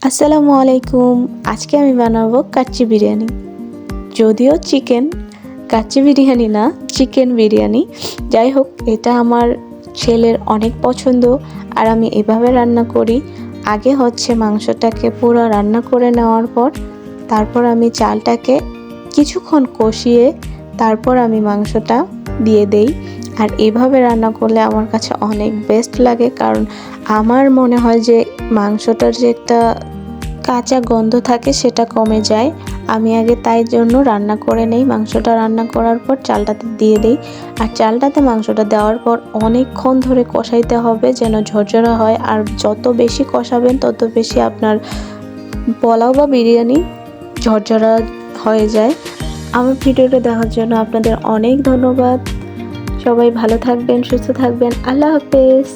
আসসালামু আলাইকুম। আজকে আমি বানাবো কাচ্চি বিরিয়ানি। যদিও কাচ্চি বিরিয়ানি না, চিকেন বিরিয়ানি। যাই হোক, এটা আমার ছেলের অনেক পছন্দ আর আমি এভাবে রান্না করি। আগে মাংসটাকে পুরো রান্না করে নেওয়ার পর তারপর আমি চালটাকে কিছুক্ষণ কষিয়ে তারপর আমি মাংসটা দিয়ে দেই। আর এভাবে রান্না করলে আমার কাছে অনেক বেস্ট লাগে, কারণ আমার মনে হয় যে মাংসটার যে একটা কাঁচা গন্ধ থাকে সেটা কমে যায়। আমি আগে তাই জন্য রান্না করে নেই। মাংসটা রান্না করার পর চালটাতে দিয়ে দেই। আর চালটাতে মাংসটা দেওয়ার পর অনেকক্ষণ ধরে কষাইতে হবে যেন ঝরঝরা হয়। আর যত বেশি কষাবেন তত বেশি আপনার পোলাও বা বিরিয়ানি ঝরঝরা হয়ে যায়। আমার ভিডিওটা দেখার জন্য আপনাদের অনেক ধন্যবাদ। সবাই ভালো থাকবেন, সুস্থ থাকবেন। আল্লাহ হাফেজ।